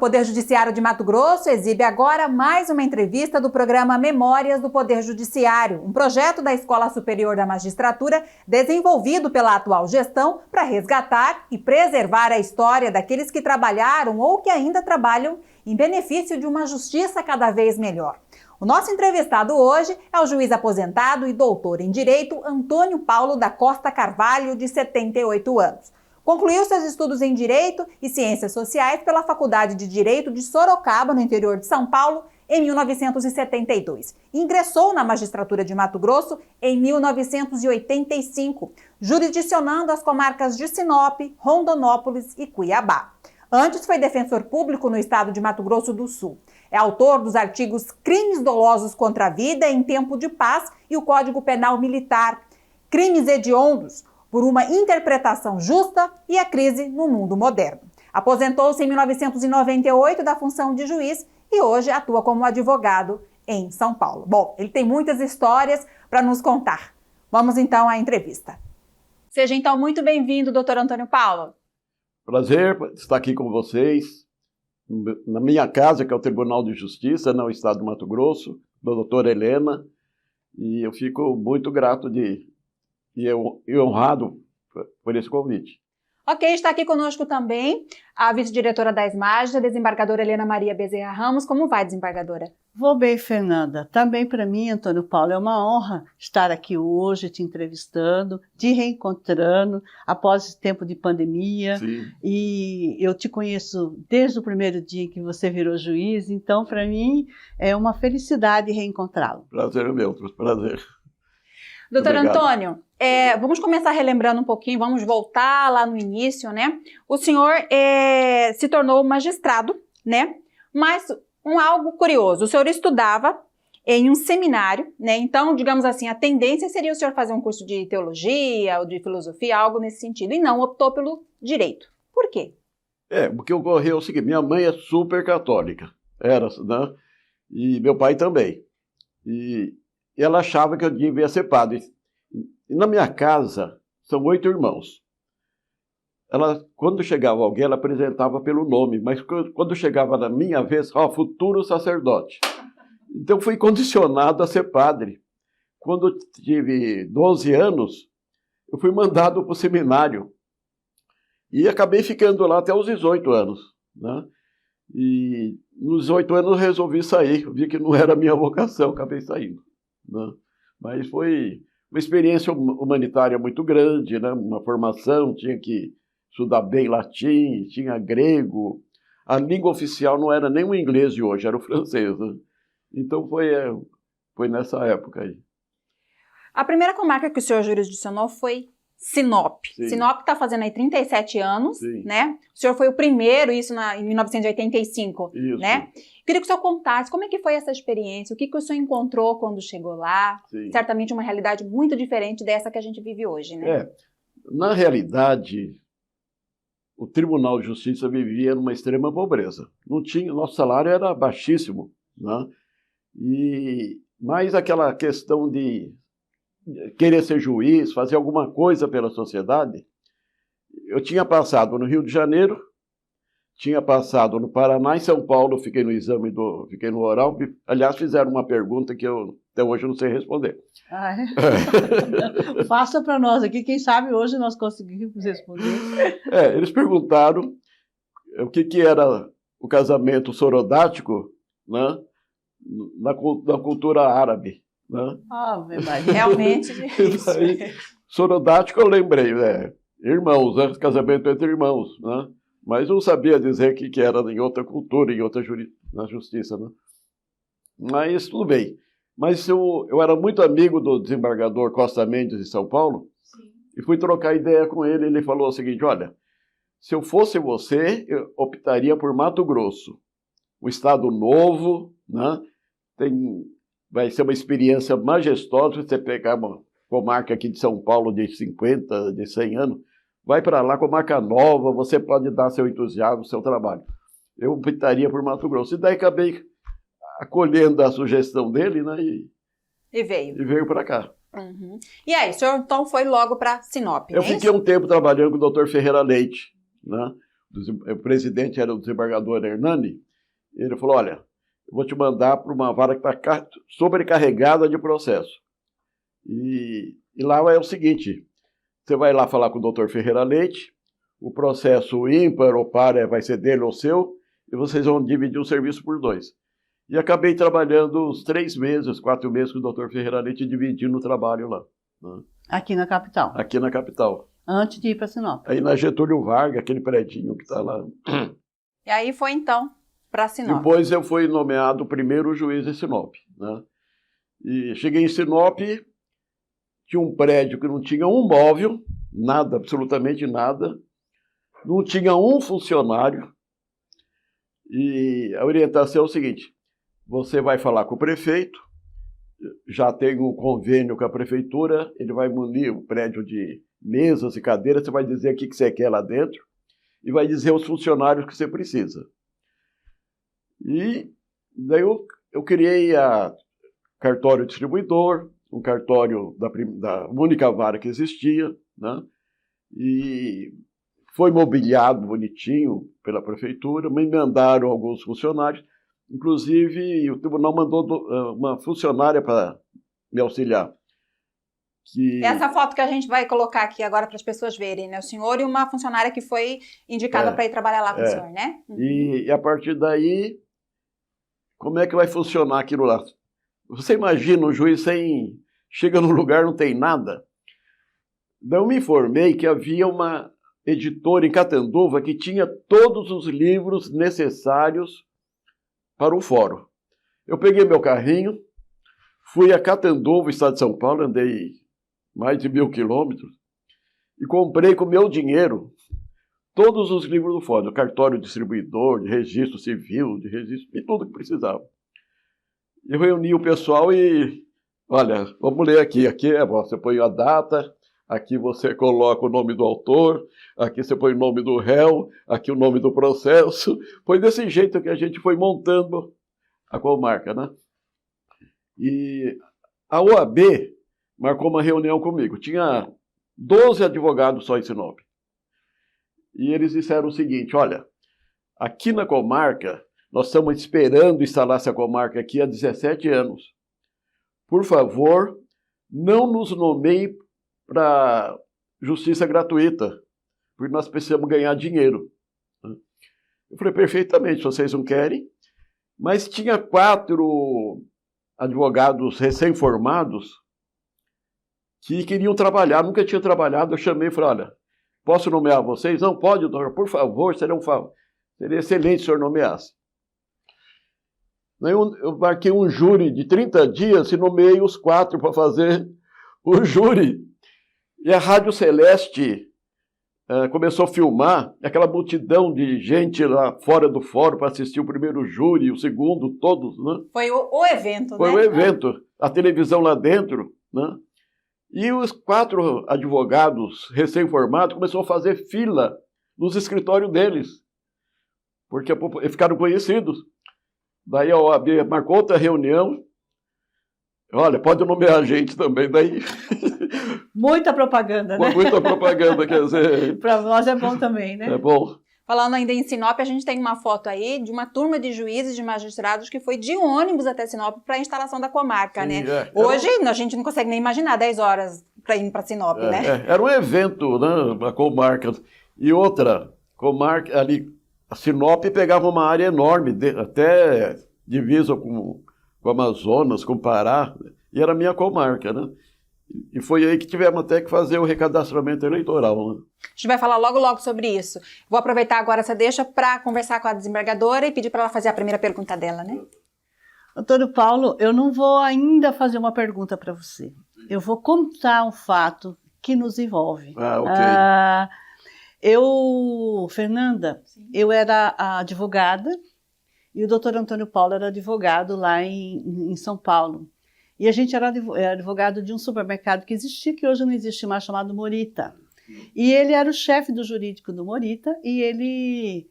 Poder Judiciário de Mato Grosso exibe agora mais uma entrevista do programa Memórias do Poder Judiciário, um projeto da Escola Superior da Magistratura desenvolvido pela atual gestão para resgatar e preservar a história daqueles que trabalharam ou que ainda trabalham em benefício de uma justiça cada vez melhor. O nosso entrevistado hoje é o juiz aposentado e doutor em Direito Antônio Paulo da Costa Carvalho, de 78 anos. Concluiu seus estudos em Direito e Ciências Sociais pela Faculdade de Direito de Sorocaba, no interior de São Paulo, em 1972. Ingressou na magistratura de Mato Grosso em 1985, jurisdicionando as comarcas de Sinop, Rondonópolis e Cuiabá. Antes foi defensor público no estado de Mato Grosso do Sul. É autor dos artigos Crimes Dolosos contra a Vida em Tempo de Paz e o Código Penal Militar, Crimes Hediondos, por uma interpretação justa e a crise no mundo moderno. Aposentou-se em 1998 da função de juiz e hoje atua como advogado em São Paulo. Bom, ele tem muitas histórias para nos contar. Vamos então à entrevista. Seja então muito bem-vindo, doutor Antônio Paulo. Prazer estar aqui com vocês, na minha casa, que é o Tribunal de Justiça, no estado do Mato Grosso, da doutora Helena, e eu fico muito grato e honrado por esse convite. Ok, está aqui conosco também a vice-diretora da ESMAGE, a desembargadora Helena Maria Bezerra Ramos. Como vai, desembargadora? Vou bem, Fernanda. Também para mim, Antônio Paulo, é uma honra estar aqui hoje te entrevistando, te reencontrando após esse tempo de pandemia. Sim. E eu te conheço desde o primeiro dia que você virou juiz, então para mim é uma felicidade reencontrá-lo. Prazer é meu, prazer. Doutor Obrigado. Antônio, vamos começar relembrando um pouquinho, vamos voltar lá no início, né? O senhor se tornou magistrado, né? Mas algo curioso, o senhor estudava em um seminário, né? Então, digamos assim, a tendência seria o senhor fazer um curso de teologia ou de filosofia, algo nesse sentido, e não optou pelo direito. Por quê? Porque ocorreu o seguinte, minha mãe é super católica, era, né? E meu pai também. E ela achava que eu devia ser padre. E na minha casa, são 8 irmãos. Quando chegava alguém, ela apresentava pelo nome, mas quando chegava na minha vez, futuro sacerdote. Então, fui condicionado a ser padre. Quando eu tive 12 anos, eu fui mandado para o seminário. E acabei ficando lá até os 18 anos. Né? E nos 18 anos eu resolvi sair. Eu vi que não era a minha vocação, acabei saindo. Né? Mas foi uma experiência humanitária muito grande, né? Uma formação, tinha que estudar bem latim, tinha grego. A língua oficial não era nem o inglês de hoje, era o francês. Né? Então foi nessa época aí. A primeira comarca que o senhor jurisdicionou foi Sinop. Sim. Sinop está fazendo aí 37 anos, Sim. né? O senhor foi o primeiro, isso em 1985, isso. Né? Queria que o senhor contasse como é que foi essa experiência, o que o senhor encontrou quando chegou lá. Sim. Certamente uma realidade muito diferente dessa que a gente vive hoje, né? Na realidade, o Tribunal de Justiça vivia numa extrema pobreza. Nosso salário era baixíssimo, né? Mas aquela questão de querer ser juiz, fazer alguma coisa pela sociedade. Eu tinha passado no Rio de Janeiro, tinha passado no Paraná, em São Paulo, fiquei no oral. Aliás, fizeram uma pergunta que eu até hoje não sei responder. Faça para nós aqui, quem sabe hoje nós conseguimos responder. Eles perguntaram o que era o casamento sorodático, né, na cultura árabe. Né? Realmente difícil. Sorodático eu lembrei, irmãos, né? Casamento entre irmãos, né? Mas não sabia dizer que era em outra cultura, na justiça, né? Mas tudo bem. Mas eu era muito amigo do desembargador Costa Mendes de São Paulo. Sim. E fui trocar ideia com ele. Ele falou o seguinte: olha, se eu fosse você, eu optaria por Mato Grosso, um estado novo, né? Vai ser uma experiência majestosa. Você pegar uma comarca aqui de São Paulo de 50, de 100 anos, vai para lá, comarca nova, você pode dar seu entusiasmo, seu trabalho. Eu optaria por Mato Grosso. E daí acabei acolhendo a sugestão dele, né? E veio. E veio para cá. Uhum. E aí, o senhor então foi logo para Sinop, Eu fiquei um tempo trabalhando com o Dr. Ferreira Leite, né? o presidente era o desembargador Hernani, ele falou, olha, eu vou te mandar para uma vara que está sobrecarregada de processo. E lá é o seguinte, você vai lá falar com o doutor Ferreira Leite, o processo ímpar ou par vai ser dele ou seu, e vocês vão dividir o serviço por 2. E acabei trabalhando uns 3 meses, 4 meses com o doutor Ferreira Leite, dividindo o trabalho lá. Né? Aqui na capital? Aqui na capital. Antes de ir para Sinop? Aí na Getúlio Vargas, aquele predinho que está lá. E aí foi então para Sinop. Depois eu fui nomeado o primeiro juiz em Sinop. Né? E cheguei em Sinop, tinha um prédio que não tinha um móvel, nada, absolutamente nada, não tinha um funcionário, e a orientação é o seguinte, você vai falar com o prefeito, já tem um convênio com a prefeitura, ele vai munir o prédio de mesas e cadeiras, você vai dizer o que você quer lá dentro, e vai dizer os funcionários que você precisa. E daí eu criei a cartório distribuidor, um cartório da única vara que existia, né? E foi mobiliado bonitinho pela prefeitura, me mandaram alguns funcionários, inclusive o tribunal mandou uma funcionária para me auxiliar. Essa foto que a gente vai colocar aqui agora para as pessoas verem, né? O senhor e uma funcionária que foi indicada para ir trabalhar lá com o senhor, né? E a partir daí, como é que vai funcionar aquilo lá? Você imagina um juiz chega num lugar não tem nada? Daí eu me informei que havia uma editora em Catanduva que tinha todos os livros necessários para o fórum. Eu peguei meu carrinho, fui a Catanduva, estado de São Paulo, andei mais de 1.000 quilômetros, e comprei com meu dinheiro todos os livros do fórum, cartório distribuidor, de registro civil, de registro, e tudo que precisava. Eu reuni o pessoal e, olha, vamos ler aqui você põe a data, aqui você coloca o nome do autor, aqui você põe o nome do réu, aqui o nome do processo. Foi desse jeito que a gente foi montando a comarca, né? E a OAB marcou uma reunião comigo. Tinha 12 advogados só em Sinop. E eles disseram o seguinte, olha, aqui na comarca, nós estamos esperando instalar essa comarca aqui há 17 anos. Por favor, não nos nomeie para justiça gratuita, porque nós precisamos ganhar dinheiro. Eu falei, perfeitamente, se vocês não querem. Mas tinha 4 advogados recém-formados que queriam trabalhar, nunca tinham trabalhado. Eu chamei e falei, olha, posso nomear vocês? Não, pode, doutor, por favor, seria excelente se o senhor nomeasse. Eu marquei um júri de 30 dias e nomeei os 4 para fazer o júri. E a Rádio Celeste começou a filmar aquela multidão de gente lá fora do fórum para assistir o primeiro júri, o segundo, todos, né? Foi o evento, Foi o evento. A televisão lá dentro, né? E os 4 advogados recém-formados começaram a fazer fila nos escritórios deles, porque ficaram conhecidos. Daí a OAB marcou outra reunião. Olha, pode nomear a gente também. Daí... Muita propaganda, né? Muita propaganda, quer dizer... Para nós é bom também, né? É bom. Falando ainda em Sinop, a gente tem uma foto aí de uma turma de juízes, de magistrados que foi de ônibus até Sinop para a instalação da comarca, Sim, né? Hoje a gente não consegue nem imaginar 10 horas para ir para Sinop, né? Era um evento, né? A comarca. E outra, comarca ali, a Sinop pegava uma área enorme, até divisa com o Amazonas, com o Pará, e era a minha comarca, né? E foi aí que tivemos até que fazer o recadastramento eleitoral. Né? A gente vai falar logo sobre isso. Vou aproveitar agora essa deixa para conversar com a desembargadora e pedir para ela fazer a primeira pergunta dela, né? Doutor Paulo, eu não vou ainda fazer uma pergunta para você. Eu vou contar um fato que nos envolve. Ok. Fernanda, sim, eu era a advogada e o doutor Antônio Paulo era advogado lá em São Paulo. E a gente era advogado de um supermercado que existia, que hoje não existe mais, chamado Morita. E ele era o chefe do jurídico do Morita e ele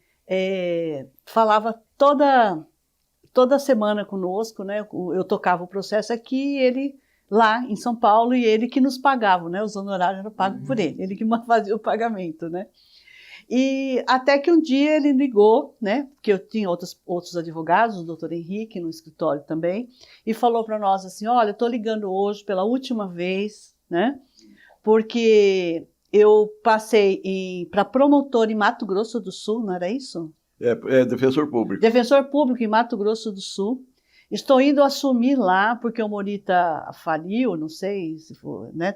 falava toda semana conosco, né? Eu tocava o processo aqui, ele lá em São Paulo, e ele que nos pagava, né? Os honorários eram pagos por ele que fazia o pagamento, né? E até que um dia ele ligou, né, porque eu tinha outros advogados, o doutor Henrique no escritório também, e falou para nós assim, olha, estou ligando hoje pela última vez, né, porque eu passei para promotor em Mato Grosso do Sul, não era isso? É defensor público. Defensor público em Mato Grosso do Sul. Estou indo assumir lá, porque o Morita faliu, não sei se for, né,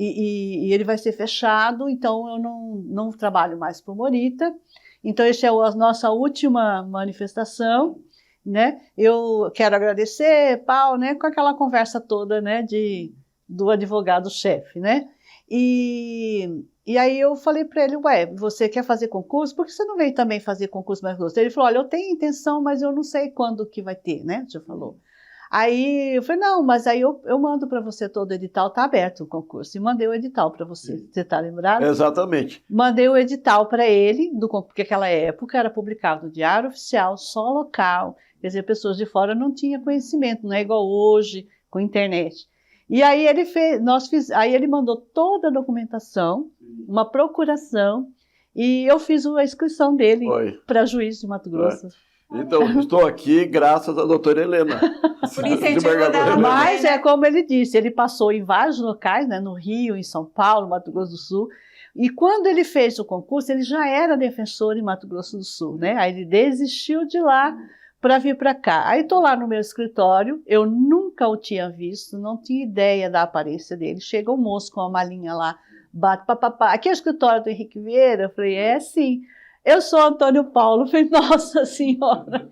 e ele vai ser fechado, então eu não trabalho mais para o Morita. Então, essa é a nossa última manifestação, né? Eu quero agradecer, Paulo, né, com aquela conversa toda, né, do advogado-chefe, né? E aí eu falei para ele, ué, você quer fazer concurso? Por que você não veio também fazer concurso mais grosso? Ele falou, olha, eu tenho intenção, mas eu não sei quando que vai ter, né? Já falou. Aí eu falei, não, mas aí eu mando para você todo o edital, tá aberto o concurso. E mandei o edital para você. Você está lembrado? Exatamente. Mandei o edital para ele, porque naquela época era publicado no Diário Oficial, só local. Quer dizer, pessoas de fora não tinham conhecimento, não é igual hoje, com internet. E aí aí ele mandou toda a documentação, uma procuração, e eu fiz a inscrição dele para juiz de Mato Grosso. Então, estou aqui graças à doutora Helena. Por incentivo dela. Mas é como ele disse, ele passou em vários locais, né, no Rio, em São Paulo, Mato Grosso do Sul, e quando ele fez o concurso, ele já era defensor em Mato Grosso do Sul, né? Aí ele desistiu de lá para vir para cá. Aí estou lá no meu escritório, eu nunca o tinha visto, não tinha ideia da aparência dele. Chega o moço com a malinha lá, bate, papapá. Aqui é o escritório do Henrique Vieira? Eu falei, é sim. Eu sou Antônio Paulo. Eu falei, nossa senhora,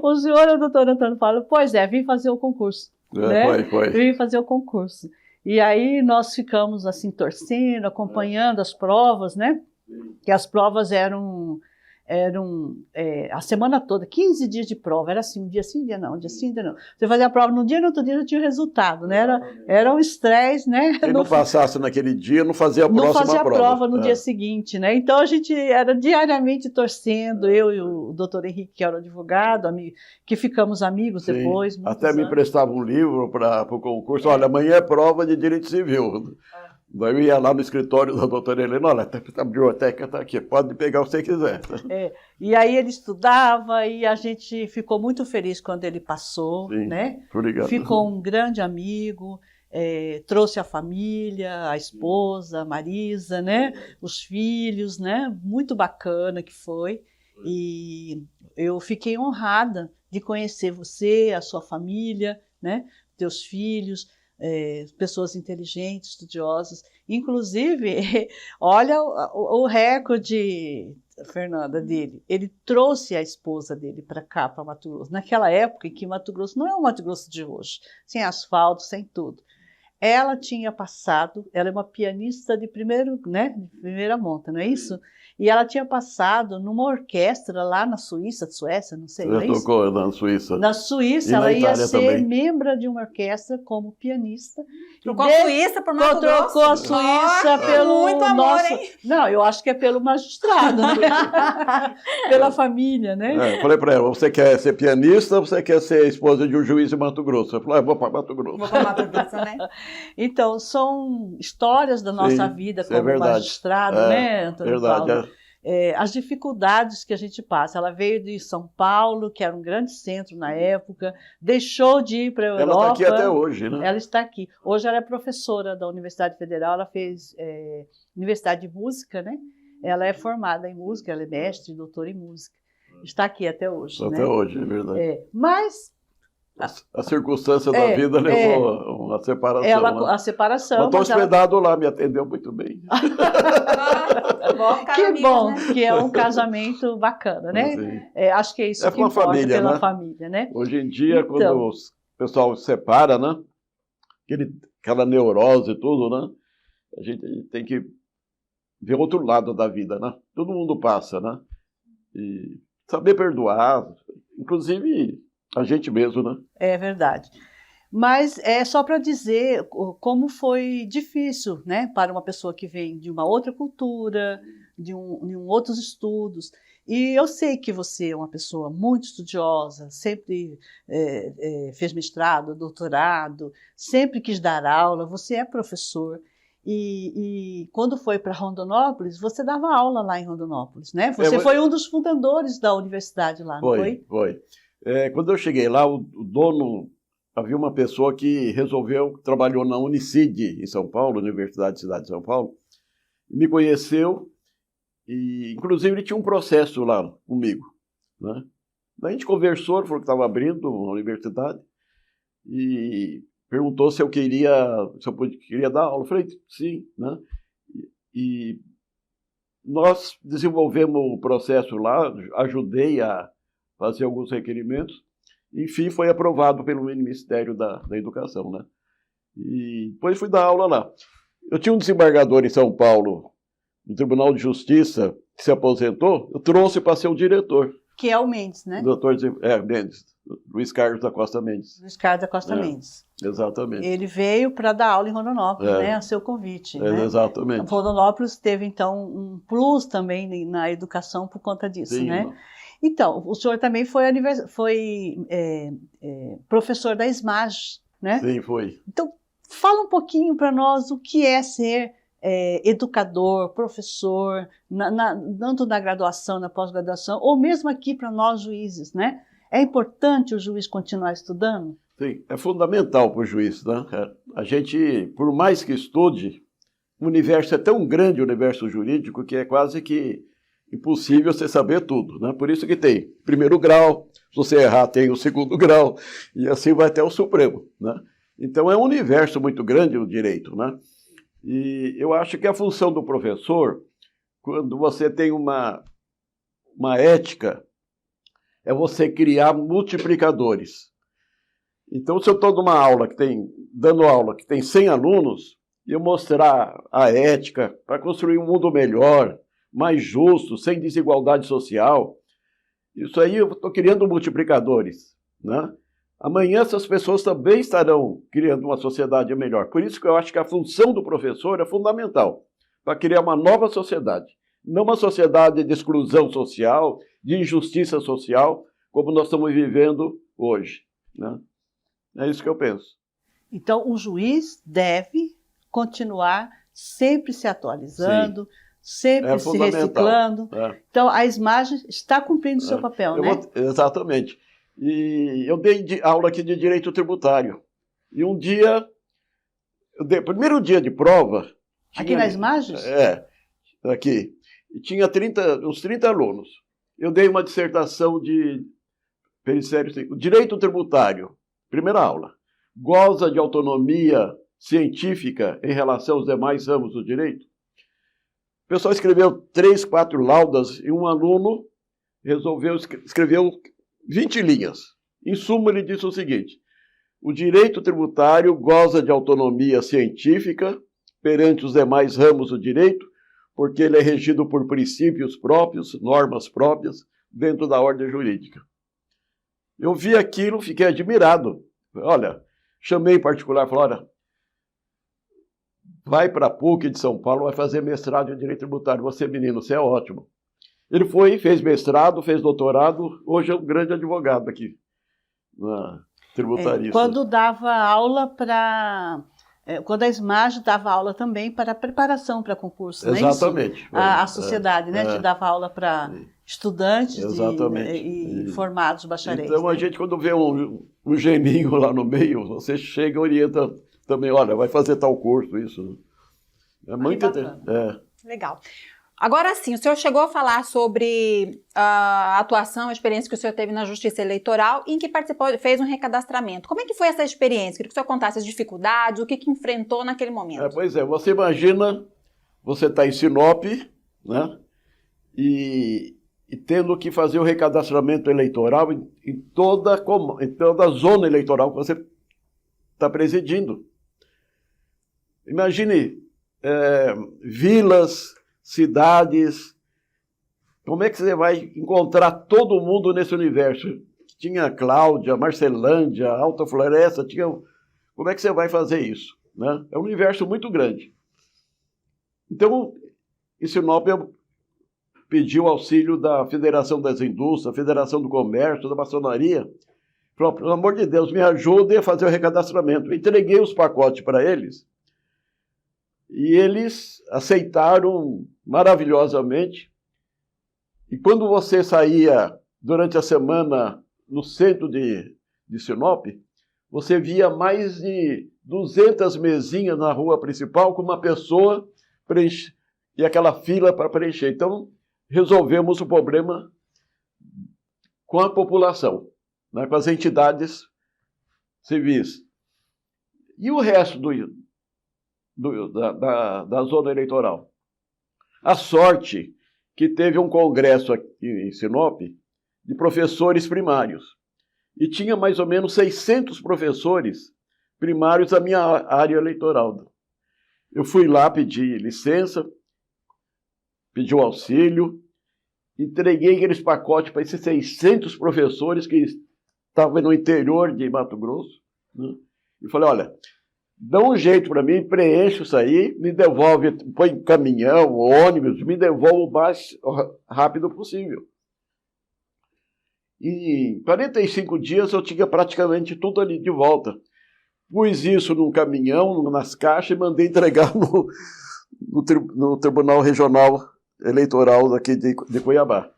o senhor é o doutor Antônio Paulo? Pois é, vim fazer o concurso. Né? Foi. Vim fazer o concurso. E aí nós ficamos assim, torcendo, acompanhando as provas, né? Que as provas eram a semana toda, 15 dias de prova, era assim, um dia sim, um dia não, um dia sim, um dia não. Você fazia a prova num dia, no outro dia já tinha o resultado, né? Era um estresse, né? Se não passasse naquele dia, não fazia a próxima prova. Não fazia a prova no dia seguinte, né? Então a gente era diariamente torcendo, eu e o doutor Henrique, que era o advogado, que ficamos amigos depois. Até me emprestava um livro para o concurso, olha, amanhã é prova de direito civil. Daí eu ia lá no escritório da doutora Helena, olha, a biblioteca está aqui, pode pegar o que você quiser. E aí ele estudava e a gente ficou muito feliz quando ele passou, né? Obrigado. Ficou um grande amigo, trouxe a família, a esposa, a Marisa, né? Os filhos, né? Muito bacana que foi. E eu fiquei honrada de conhecer você, a sua família, né? Teus filhos. Pessoas inteligentes, estudiosas, inclusive, olha o recorde, Fernanda, dele. Ele trouxe a esposa dele para cá, para Mato Grosso, naquela época em que Mato Grosso não é o Mato Grosso de hoje, sem asfalto, sem tudo. Ela tinha passado, ela é uma pianista de primeira monta, não é isso? E ela tinha passado numa orquestra lá na Suécia, não sei. Ela tocou na Suíça. Na Suíça, ela ia ser membro de uma orquestra como pianista. Trocou a Suíça por Mato Grosso? Trocou a Suíça pelo muito amor, hein? Não, eu acho que é pelo magistrado, né? Pela família, né? Eu falei para ela, você quer ser pianista ou você quer ser esposa de um juiz de Mato Grosso? Ela falou, vou para Mato Grosso. Vou para Mato Grosso, né? Então, são histórias da nossa vida como magistrado, né, Antônio Paulo? As dificuldades que a gente passa. Ela veio de São Paulo, que era um grande centro na época, deixou de ir para a Europa. Ela está aqui até hoje, né? Ela está aqui. Hoje ela é professora da Universidade Federal, ela fez Universidade de Música, né? Ela é formada em música, ela é mestre e doutora em música. Está aqui até hoje. Até hoje, é verdade. Mas a circunstância da vida levou a uma separação. A separação. Eu estou hospedado lá, me atendeu muito bem. Que bom, né? Que é um casamento bacana, né? Acho que é isso que importa família, pela né? família, né? Hoje em dia, quando o pessoal se separa, né? Aquela neurose e tudo, né? A gente tem que ver outro lado da vida, né? Todo mundo passa, né? E saber perdoar, inclusive a gente mesmo, né? É verdade. Mas é só para dizer como foi difícil, né, para uma pessoa que vem de uma outra cultura, de outros estudos. E eu sei que você é uma pessoa muito estudiosa, sempre fez mestrado, doutorado, sempre quis dar aula, você é professor. E quando foi para Rondonópolis, você dava aula lá em Rondonópolis, né? Você foi um dos fundadores da universidade lá, não foi? Foi. Quando eu cheguei lá, o dono, havia uma pessoa que trabalhou na Unicid em São Paulo, Universidade de Cidade de São Paulo, me conheceu e, inclusive, ele tinha um processo lá comigo, né? Daí a gente conversou, ele falou que estava abrindo uma universidade e perguntou se eu queria dar aula. Eu falei, sim, né? E nós desenvolvemos o processo lá, ajudei a fazer alguns requerimentos, enfim, foi aprovado pelo Ministério da Educação, né? E depois fui dar aula lá. Eu tinha um desembargador em São Paulo, no Tribunal de Justiça, que se aposentou, eu trouxe para ser o diretor. Que é o Mendes, né? Mendes, Luiz Carlos da Costa Mendes. Luiz Carlos da Costa Mendes. Exatamente. Ele veio para dar aula em Rondonópolis, né? A seu convite. Né? Exatamente. Rondonópolis teve, então, um plus também na educação por conta disso, Sim, né? Então, o senhor também foi professor da SMAG, né? Sim, foi. Então, fala um pouquinho para nós o que é ser educador, professor, tanto na graduação, na pós-graduação, ou mesmo aqui para nós juízes, né? É importante o juiz continuar estudando? Sim, é fundamental para o juiz, né? A gente, por mais que estude, o universo é tão grande, o universo jurídico, que é quase que impossível você saber tudo, né? Por isso que tem primeiro grau, se você errar tem o segundo grau, e assim vai até o Supremo, né? Então é um universo muito grande o direito, né? E eu acho que a função do professor, quando você tem uma ética, é você criar multiplicadores. Então, se eu estou dando aula que tem 100 alunos, e eu mostrar a ética para construir um mundo melhor, mais justo, sem desigualdade social, isso aí eu estou criando multiplicadores, né? Amanhã essas pessoas também estarão criando uma sociedade melhor. Por isso que eu acho que a função do professor é fundamental, para criar uma nova sociedade. Não uma sociedade de exclusão social, de injustiça social, como nós estamos vivendo hoje, né? É isso que eu penso. Então, o juiz deve continuar sempre se atualizando, sempre se reciclando. Então, a SMAG está cumprindo o seu papel, né? Exatamente. E eu dei aula aqui de direito tributário. E um dia, primeiro dia de prova... Aqui na SMAG? Aqui. E tinha uns 30 alunos. Eu dei uma dissertação de direito tributário, primeira aula. Goza de autonomia científica em relação aos demais ramos do direito. O pessoal escreveu 3, 4 laudas e um aluno escreveu 20 linhas. Em suma, ele disse o seguinte: o direito tributário goza de autonomia científica perante os demais ramos do direito, porque ele é regido por princípios próprios, normas próprias, dentro da ordem jurídica. Eu vi aquilo, fiquei admirado. Olha, chamei em particular, falei, olha, vai para a PUC de São Paulo, vai fazer mestrado em direito tributário. Você, menino, você é ótimo. Ele foi, fez mestrado, fez doutorado, hoje é um grande advogado aqui, tributarista. Quando dava aula quando a SMAG dava aula também para a preparação para concurso, não é isso? Exatamente. A sociedade, né? Te dava aula para estudantes e formados bacharéis. Então, a gente, quando vê um geninho lá no meio, você chega e orienta também, olha, vai fazer tal curso, isso. É muito interessante. Legal. Agora sim, o senhor chegou a falar sobre a atuação, a experiência que o senhor teve na Justiça Eleitoral, em que participou, fez um recadastramento. Como é que foi essa experiência? Queria que o senhor contasse as dificuldades, o que enfrentou naquele momento. Pois é, você imagina, você está em Sinop, né, e tendo que fazer o recadastramento eleitoral em toda a zona eleitoral que você está presidindo. Imagine vilas, cidades, como é que você vai encontrar todo mundo nesse universo? Tinha Cláudia, Marcelândia, Alta Floresta, como é que você vai fazer isso? Né? É um universo muito grande. Então, em Sinop, eu pedi o auxílio da Federação das Indústrias, Federação do Comércio, da Maçonaria. Falei, pelo amor de Deus, me ajudem a fazer o recadastramento. Eu entreguei os pacotes para eles. E eles aceitaram maravilhosamente. E quando você saía durante a semana no centro de Sinop, você via mais de 200 mesinhas na rua principal com uma pessoa e aquela fila para preencher. Então, resolvemos o problema com a população, né, com as entidades civis. E o resto da zona eleitoral? A sorte que teve um congresso aqui em Sinop de professores primários. E tinha mais ou menos 600 professores primários da minha área eleitoral. Eu fui lá pedir licença, pedi o auxílio, entreguei aqueles pacotes para esses 600 professores que estavam no interior de Mato Grosso, né? E falei, olha, dá um jeito para mim, preenche isso aí, me devolve, põe caminhão, ônibus, me devolve o mais rápido possível. E em 45 dias eu tinha praticamente tudo ali de volta. Pus isso num caminhão, nas caixas, e mandei entregar no Tribunal Regional Eleitoral daqui de Cuiabá.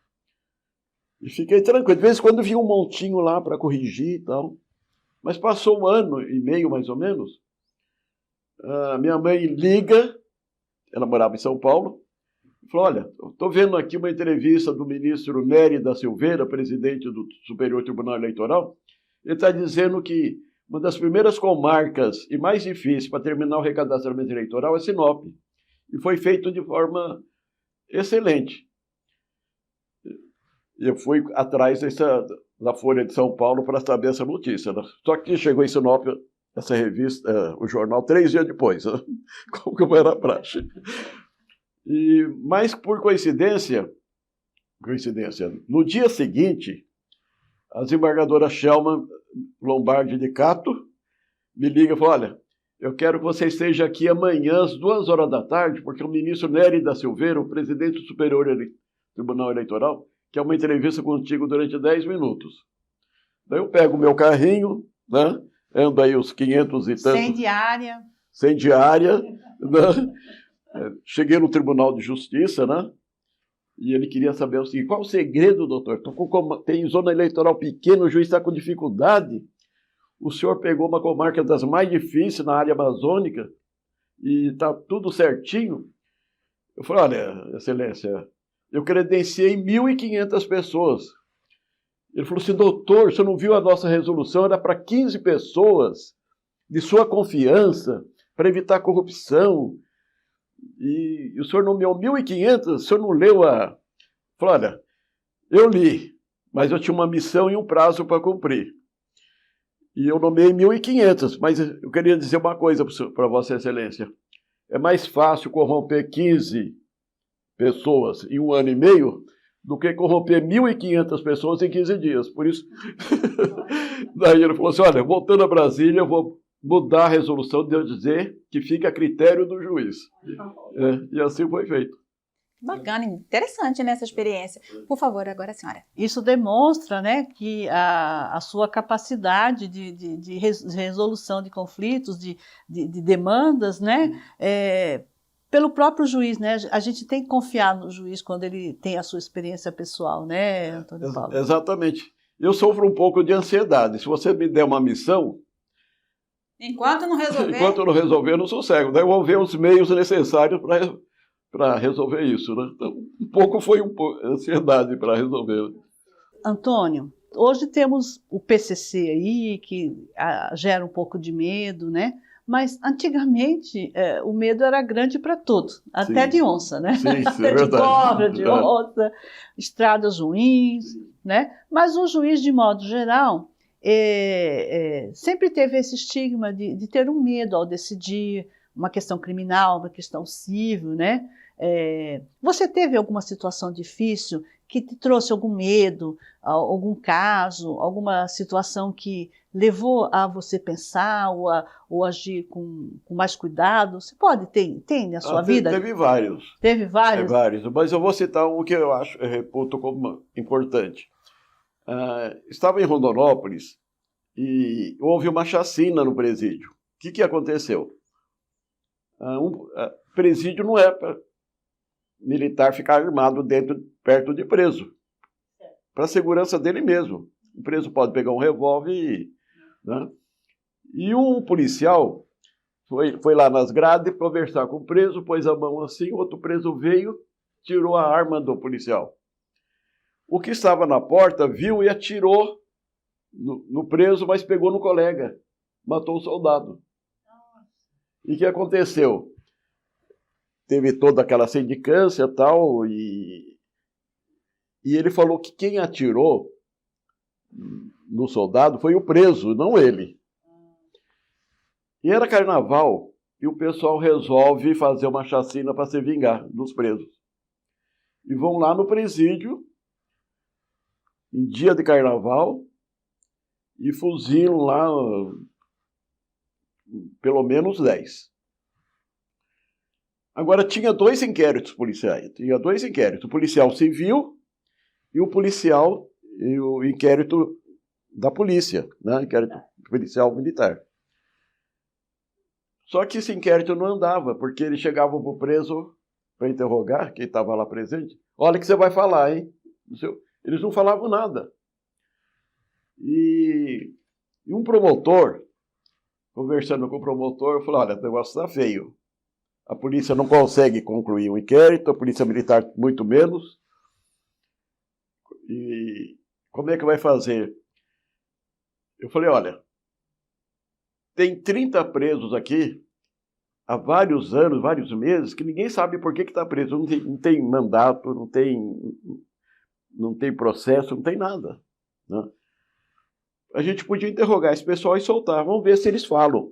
E fiquei tranquilo. De vez em quando vinha um montinho lá para corrigir e tal. Mas passou 1 ano e meio, mais ou menos. Minha mãe liga, ela morava em São Paulo, e falou, olha, estou vendo aqui uma entrevista do ministro Nery da Silveira, presidente do Superior Tribunal Eleitoral. Ele está dizendo que uma das primeiras comarcas e mais difíceis para terminar o recadastramento eleitoral é Sinop. E foi feito de forma excelente. Eu fui atrás da Folha de São Paulo para saber essa notícia, né? Só que chegou em Sinop essa revista, o jornal, 3 dias depois, né? Como era a praxe. Mas, por coincidência, no dia seguinte, a desembargadora Shelma Lombardi de Cato me liga e fala, olha, eu quero que você esteja aqui amanhã às 2 horas da tarde, porque o ministro Nery da Silveira, o presidente do Superior Tribunal Eleitoral, quer uma entrevista contigo durante 10 minutos. Daí eu pego o meu carrinho, né? Ando aí os 500 e tantos... Sem diária, né? Cheguei no Tribunal de Justiça, né? E ele queria saber o seguinte, qual o segredo, doutor? Tem zona eleitoral pequena, o juiz está com dificuldade. O senhor pegou uma comarca das mais difíceis na área amazônica e está tudo certinho. Eu falei, olha, excelência, eu credenciei 1.500 pessoas. Ele falou assim, doutor, você não viu a nossa resolução? Era para 15 pessoas de sua confiança, para evitar corrupção. E o senhor nomeou 1.500, o senhor não leu a... Falei, olha, eu li, mas eu tinha uma missão e um prazo para cumprir. E eu nomeei 1.500, mas eu queria dizer uma coisa para Vossa Excelência. É mais fácil corromper 15 pessoas em 1 ano e meio do que corromper 1.500 pessoas em 15 dias. Por isso, daí ele falou assim, olha, voltando a Brasília, eu vou mudar a resolução de eu dizer que fica a critério do juiz. E assim foi feito. Bacana, interessante, né, essa experiência. Por favor, agora a senhora. Isso demonstra, né, que a sua capacidade de resolução de conflitos, de demandas, né, pelo próprio juiz, né? A gente tem que confiar no juiz quando ele tem a sua experiência pessoal, né, Antônio Paulo? Exatamente. Eu sofro um pouco de ansiedade. Se você me der uma missão... Enquanto não resolver, eu não sossego. Daí eu vou ver os meios necessários para resolver isso, né? Então, um pouco foi ansiedade para resolver. Antônio, hoje temos o PCC aí, que gera um pouco de medo, né? Mas antigamente o medo era grande para todos, até de onça, né? Sim, até é de cobra, de onça, estradas ruins, né? Mas o juiz, de modo geral, sempre teve esse estigma de ter um medo ao decidir uma questão criminal, uma questão civil, né? Você teve alguma situação difícil que te trouxe algum medo, algum caso, alguma situação que levou a você pensar ou agir com mais cuidado? Você tem na sua vida? Teve vários. Teve vários? Teve vários, mas eu vou citar um que eu reputo como importante. Estava em Rondonópolis e houve uma chacina no presídio. O que aconteceu? Presídio não é para militar ficar armado perto de preso. Para a segurança dele mesmo. O preso pode pegar um revólver né? E um policial foi lá nas grades conversar com o preso, pôs a mão assim, outro preso veio, tirou a arma do policial. O que estava na porta viu e atirou no preso, mas pegou no colega, matou o soldado. E o que aconteceu? Teve toda aquela sindicância e tal, e ele falou que quem atirou no soldado foi o preso, não ele. E era carnaval, e o pessoal resolve fazer uma chacina para se vingar dos presos. E vão lá no presídio, em dia de carnaval, e fuzilam lá pelo menos 10. Agora, tinha 2 inquéritos policiais. Tinha 2 inquéritos, o policial civil e o inquérito da polícia, né? Inquérito policial militar. Só que esse inquérito não andava, porque eles chegavam para o preso para interrogar, quem estava lá presente. Olha o que você vai falar, hein? Eles não falavam nada. E um promotor, conversando com o promotor, falou, olha, o negócio está feio. A polícia não consegue concluir o inquérito, a polícia militar muito menos. E como é que vai fazer? Eu falei, olha, tem 30 presos aqui há vários anos, vários meses, que ninguém sabe por que está preso. Não tem mandato, não tem processo, não tem nada. Né? A gente podia interrogar esse pessoal e soltar. Vamos ver se eles falam.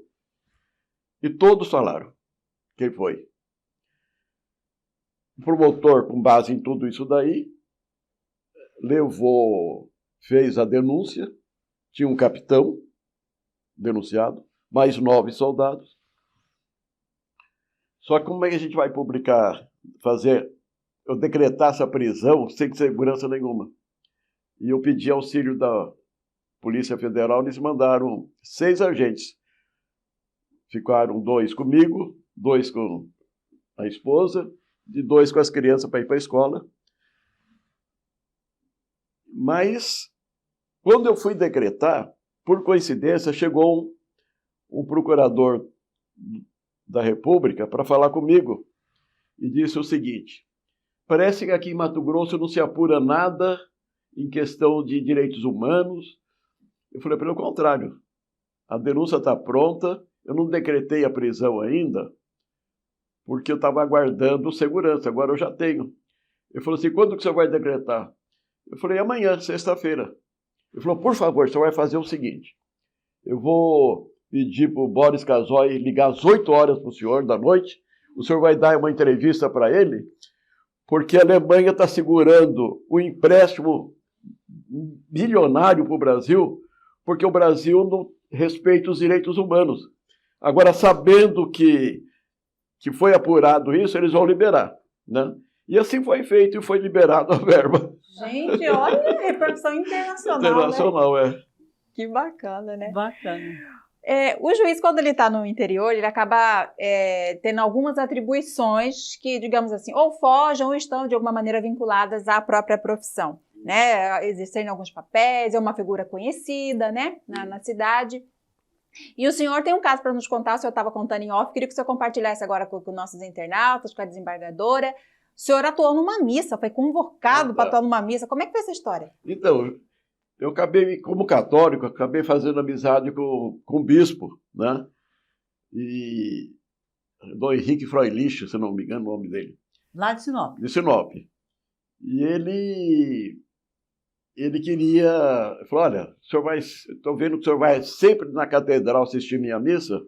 E todos falaram. Quem foi? O promotor, com base em tudo isso daí, fez a denúncia. Tinha um capitão denunciado, mais 9 soldados. Só que como é que a gente vai publicar, eu decretar essa prisão sem segurança nenhuma? E eu pedi auxílio da Polícia Federal, eles mandaram 6 agentes. Ficaram 2 comigo, 2 com a esposa, e 2 com as crianças para ir para a escola. Mas, quando eu fui decretar, por coincidência, chegou um procurador da República para falar comigo e disse o seguinte, parece que aqui em Mato Grosso não se apura nada em questão de direitos humanos. Eu falei, pelo contrário, a denúncia está pronta, eu não decretei a prisão ainda, porque eu estava aguardando segurança, agora eu já tenho. Ele falou assim, quando que você vai decretar? Eu falei, amanhã, sexta-feira. Ele falou, por favor, você vai fazer o seguinte, eu vou pedir para o Boris Casoy ligar às 8 horas para o senhor da noite, o senhor vai dar uma entrevista para ele, porque a Alemanha está segurando o empréstimo bilionário para o Brasil, porque o Brasil não respeita os direitos humanos. Agora, sabendo que foi apurado isso, eles vão liberar, né? E assim foi feito e foi liberado a verba. Gente, olha, repercussão internacional, internacional, né? Que bacana, né? Bacana. O juiz, quando ele está no interior, ele acaba tendo algumas atribuições que, digamos assim, ou fogem ou estão, de alguma maneira, vinculadas à própria profissão, né? Existem alguns papéis, é uma figura conhecida, né, na cidade. E o senhor tem um caso para nos contar, o senhor estava contando em off, queria que o senhor compartilhasse agora com nossos internautas, com a desembargadora. O senhor atuou numa missa, foi convocado para atuar numa missa. Como é que foi essa história? Então, eu acabei, como católico, acabei fazendo amizade com o bispo, né? E Dom Henrique Froelich, se não me engano o nome dele. Lá de Sinop. De Sinop. E ele queria, falou, olha, estou vendo que o senhor vai sempre na catedral assistir minha missa,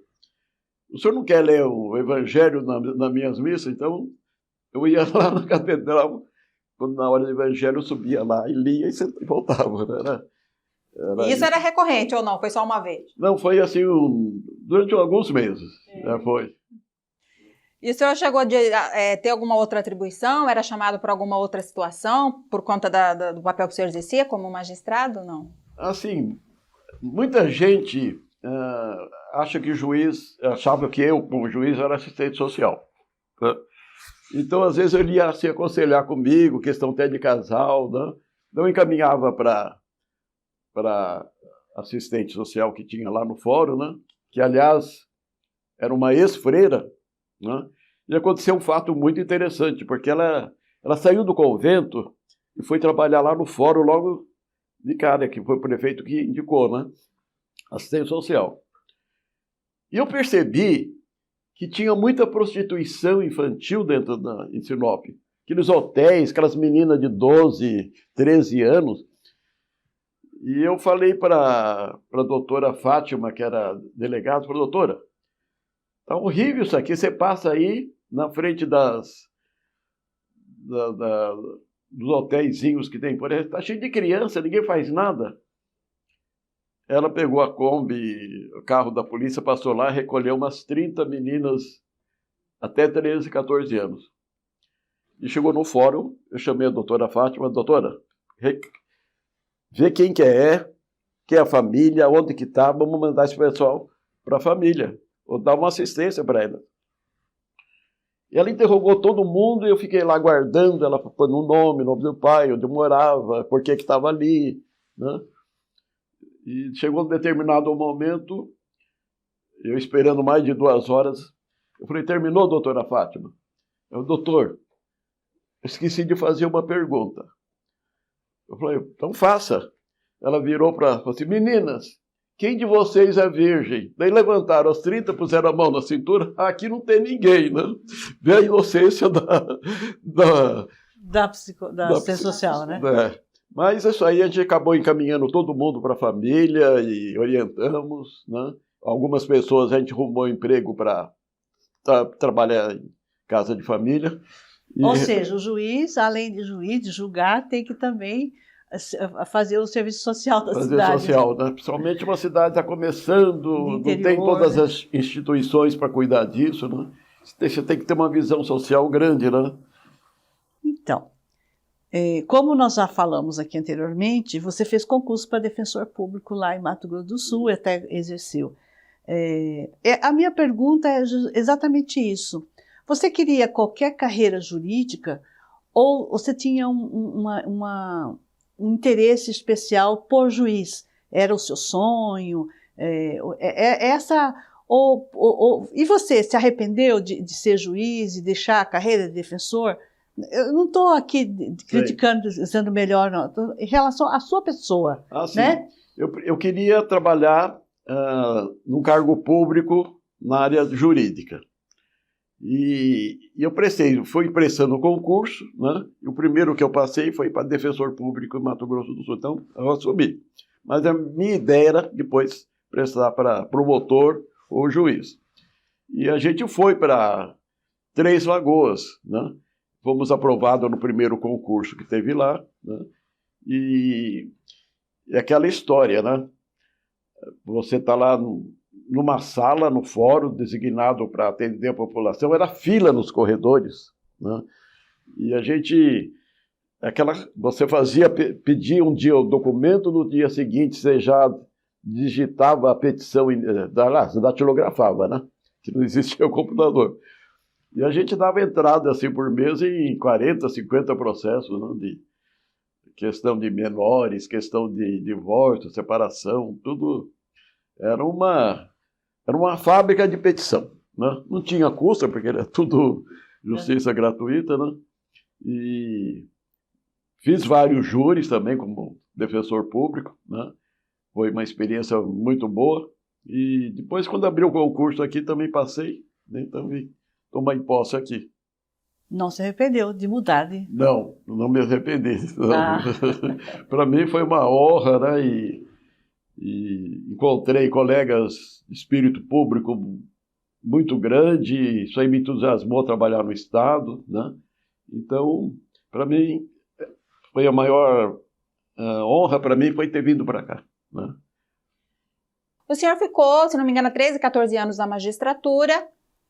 o senhor não quer ler o evangelho nas minhas missas? Então, eu ia lá na catedral, quando na hora do evangelho eu subia lá e lia e voltava. Né? E isso era recorrente ou não? Foi só uma vez? Não, foi assim, durante alguns meses. Já foi. E o senhor chegou a ter alguma outra atribuição? Era chamado por alguma outra situação, por conta do papel que o senhor exercia como magistrado, não? Assim, muita gente acha que juiz, achava que eu, como juiz, era assistente social. Né? Então, às vezes, ele ia se aconselhar comigo, questão até de casal, né? Então, eu encaminhava para assistente social que tinha lá no fórum, né? Que, aliás, era uma ex-freira, né? E aconteceu um fato muito interessante, porque ela saiu do convento e foi trabalhar lá no fórum logo de cara, que foi o prefeito que indicou, né? Assistente social. E eu percebi que tinha muita prostituição infantil em Sinop. Aqueles hotéis, aquelas meninas de 12, 13 anos. E eu falei para a doutora Fátima, que era delegada, falei, doutora, tá horrível isso aqui, você passa aí na frente dos hotéisinhos que tem por aí, tá cheio de criança, ninguém faz nada. Ela pegou a Kombi, o carro da polícia, passou lá, recolheu umas 30 meninas até 13, 14 anos. E chegou no fórum, eu chamei a doutora Fátima, doutora, vê quem que é a família, onde que está, vamos mandar esse pessoal para a família, ou dar uma assistência para ela. E ela interrogou todo mundo e eu fiquei lá aguardando, ela pôs o nome do pai, onde eu morava, por que estava ali, né? E chegou um determinado momento, eu esperando mais de 2 horas, eu falei, terminou, doutora Fátima? Eu, doutor, esqueci de fazer uma pergunta. Eu falei, então faça. Ela virou para falou assim, meninas, quem de vocês é virgem? Daí levantaram as 30, puseram a mão na cintura, aqui não tem ninguém, né? Vê a inocência da assistência social, né? Mas isso aí a gente acabou encaminhando todo mundo para a família e orientamos, né? Algumas pessoas a gente arrumou emprego para trabalhar em casa de família. Ou seja, o juiz, além de julgar, tem que também fazer o serviço social da cidade. Fazer social, né? Principalmente uma cidade está começando, interior, não tem todas as instituições para cuidar disso, né? Você tem que ter uma visão social grande, né? Então, como nós já falamos aqui anteriormente, você fez concurso para defensor público lá em Mato Grosso do Sul e até exerceu. A minha pergunta é exatamente isso. Você queria qualquer carreira jurídica ou você tinha um interesse especial por juiz? Era o seu sonho? E você se arrependeu de ser juiz e deixar a carreira de defensor? Eu não estou aqui criticando, dizendo melhor, não. Tô em relação à sua pessoa. Né? Eu queria trabalhar num cargo público na área jurídica. E eu fui prestando o concurso, né? E o primeiro que eu passei foi para defensor público em Mato Grosso do Sul. Então, eu assumi. Mas a minha ideia era depois prestar para promotor ou juiz. E a gente foi para Três Lagoas, né? Fomos aprovados no primeiro concurso que teve lá, né? E aquela história, né? Você está lá numa sala, no fórum, designado para atender a população, era fila nos corredores, né? E a gente, você pedia um dia o documento, no dia seguinte você já digitava a petição, você datilografava, né? Que não existia o computador. E a gente dava entrada assim por mês em 40, 50 processos, né? De questão de menores, questão de divórcio, separação, tudo. Era uma fábrica de petição, né? Não tinha custo, porque era tudo justiça gratuita, né? E fiz vários júris também como defensor público, né? Foi uma experiência muito boa. E depois, quando abriu o concurso aqui, também passei, né? Então vim tomar posse aqui. Não se arrependeu de mudar? Não me arrependi. Para mim foi uma honra, né? E encontrei colegas de espírito público muito grande, isso aí me entusiasmou a trabalhar no Estado, né? Então, para mim, foi a maior honra para mim foi ter vindo para cá, né? O senhor ficou, se não me engano, 13, 14 anos na magistratura,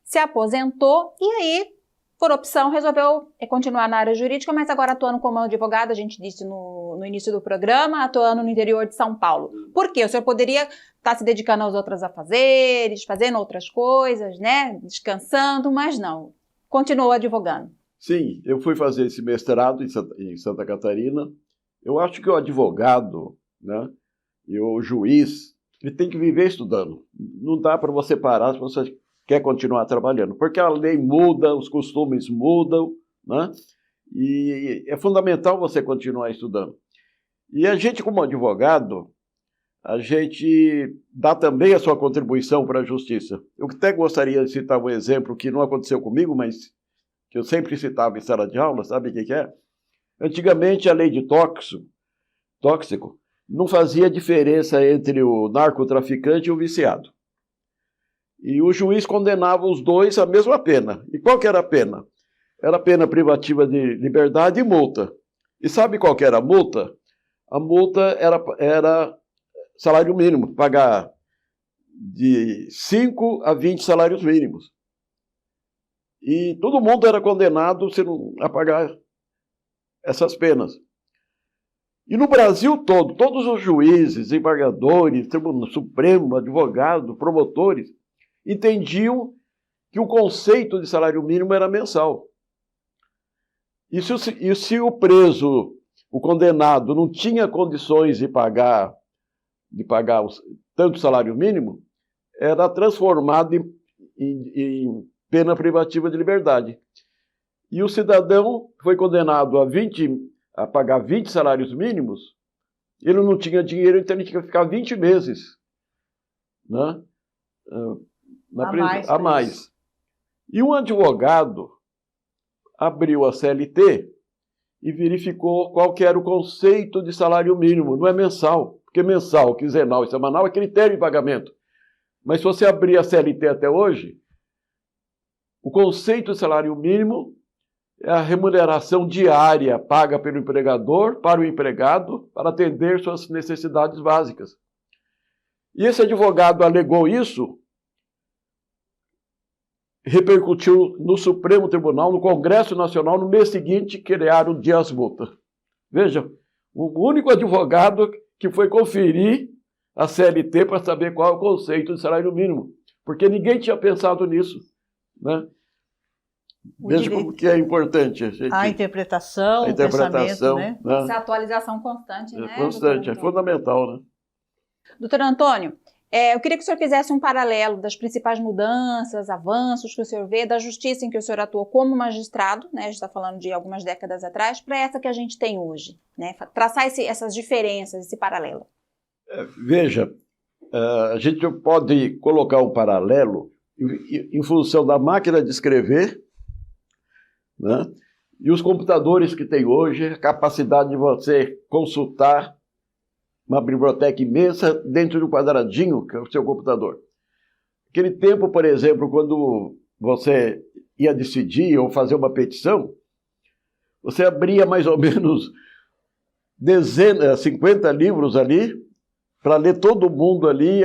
se aposentou e aí por opção, resolveu continuar na área jurídica, mas agora atuando como advogado, a gente disse no início do programa, atuando no interior de São Paulo. Por quê? O senhor poderia estar se dedicando aos outros afazeres, fazendo outras coisas, né? Descansando, mas não. Continuou advogando. Sim, eu fui fazer esse mestrado em Santa Catarina. Eu acho que o advogado, né, e o juiz, ele tem que viver estudando. Não dá para você parar se você quer continuar trabalhando, porque a lei muda, os costumes mudam, né? E é fundamental você continuar estudando. E a gente, como advogado, a gente dá também a sua contribuição para a justiça. Eu até gostaria de citar um exemplo que não aconteceu comigo, mas que eu sempre citava em sala de aula, sabe o que é? Antigamente, a lei de tóxico não fazia diferença entre o narcotraficante e o viciado. E o juiz condenava os dois à mesma pena. E qual que era a pena? Era pena privativa de liberdade e multa. E sabe qual que era a multa? A multa era salário mínimo, pagar de 5 a 20 salários mínimos. E todo mundo era condenado a pagar essas penas. E no Brasil todo, todos os juízes, embargadores, Tribunal Supremo, advogados, promotores, entendiam que o conceito de salário mínimo era mensal. E se o preso, o condenado, não tinha condições de pagar tanto salário mínimo, era transformado em pena privativa de liberdade. E o cidadão foi condenado a pagar 20 salários mínimos, ele não tinha dinheiro, então ele tinha que ficar 20 meses, né? A mais. E um advogado abriu a CLT e verificou qual que era o conceito de salário mínimo. Não é mensal, porque mensal, quinzenal e semanal é critério de pagamento. Mas se você abrir a CLT até hoje, o conceito de salário mínimo é a remuneração diária paga pelo empregador para o empregado para atender suas necessidades básicas. E esse advogado alegou isso, repercutiu no Supremo Tribunal, no Congresso Nacional, no mês seguinte, criaram o Dias Multa. Veja, o único advogado que foi conferir a CLT para saber qual é o conceito de salário mínimo, porque ninguém tinha pensado nisso, né? Veja como que é importante. A interpretação, o pensamento, né? Essa atualização constante, né? Constante, é fundamental, né? Doutor Antônio, eu queria que o senhor fizesse um paralelo das principais mudanças, avanços que o senhor vê, da justiça em que o senhor atuou como magistrado, né? A gente está falando de algumas décadas atrás, para essa que a gente tem hoje, né? Traçar essas diferenças, esse paralelo. Veja, a gente pode colocar um paralelo em função da máquina de escrever, né? E os computadores que tem hoje, a capacidade de você consultar uma biblioteca imensa dentro de um quadradinho, que é o seu computador. Aquele tempo, por exemplo, quando você ia decidir ou fazer uma petição, você abria mais ou menos 50 livros ali, para ler todo mundo ali,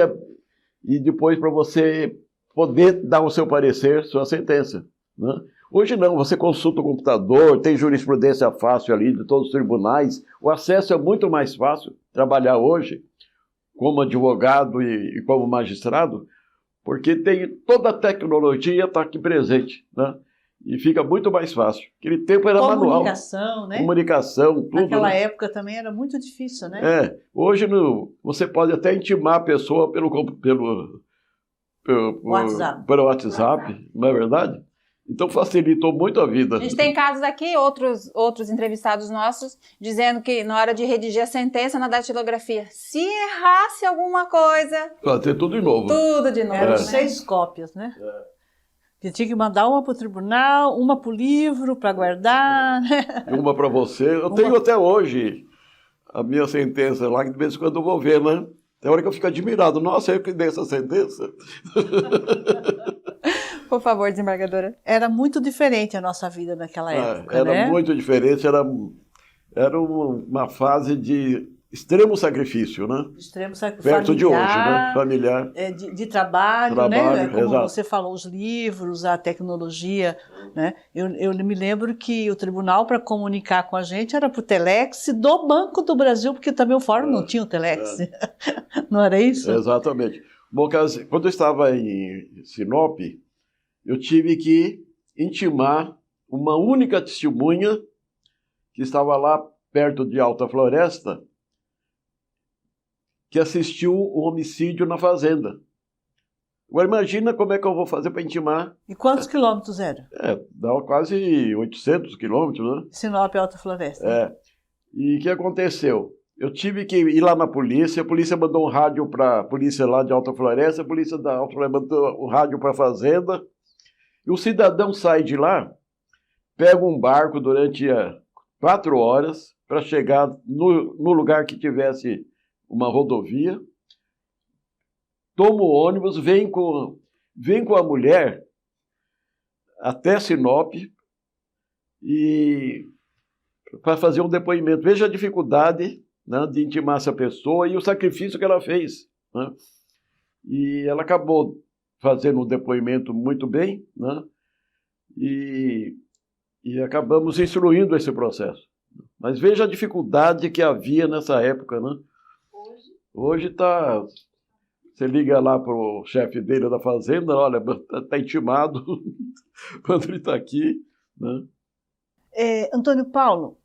e depois para você poder dar o seu parecer, sua sentença, né? Hoje não, você consulta o computador, tem jurisprudência fácil ali de todos os tribunais, o acesso é muito mais fácil trabalhar hoje como advogado e como magistrado, porque toda a tecnologia está aqui presente, né? E fica muito mais fácil. Aquele tempo era manual. Comunicação, né? Comunicação, tudo. Naquela né? época também era muito difícil, né? Hoje você pode até intimar a pessoa pelo WhatsApp, não é verdade? Então facilitou muito a vida. A gente tem casos aqui, outros entrevistados nossos, dizendo que na hora de redigir a sentença na datilografia, se errasse alguma coisa... Fazer tudo de novo. Tudo de novo. Eram 6 cópias, né? Você tinha que mandar uma para o tribunal, uma para o livro, para guardar. E uma para você. Eu tenho até hoje a minha sentença lá, que de vez em quando eu vou ver, né? Tem hora que eu fico admirado. Nossa, eu que dei essa sentença. Por favor, desembargadora. Era muito diferente a nossa vida naquela época, era né? Muito diferente, era uma fase de extremo sacrifício, né? Extremo sacrifício Perto de hoje, né? Familiar. De trabalho, né? Como exato. você falou, os livros, a tecnologia, né? Eu me lembro que o tribunal, para comunicar com a gente, era por telex do Banco do Brasil, porque também o fórum não tinha o telex. Não era isso? Exatamente. Bom, quando eu estava em Sinop, eu tive que intimar uma única testemunha que estava lá perto de Alta Floresta, que assistiu o homicídio na fazenda. Agora imagina como é que eu vou fazer para intimar. E quantos quilômetros era? Dá quase 800 quilômetros, né? Sinop, Alta Floresta. E o que aconteceu? Eu tive que ir lá na polícia, a polícia mandou um rádio para a polícia lá de Alta Floresta, a polícia da Alta Floresta mandou o rádio para a fazenda, e o cidadão sai de lá, pega um barco durante 4 horas para chegar no lugar que tivesse uma rodovia, toma o ônibus, vem com a mulher até Sinop e para fazer um depoimento. Veja a dificuldade, né, de intimar essa pessoa e o sacrifício que ela fez, né? E ela acabou fazendo um depoimento muito bem, né? E acabamos instruindo esse processo. Mas veja a dificuldade que havia nessa época, né? Hoje está... Você liga lá para o chefe dele da fazenda, olha, está intimado, quando ele está aqui, né? Antônio Paulo,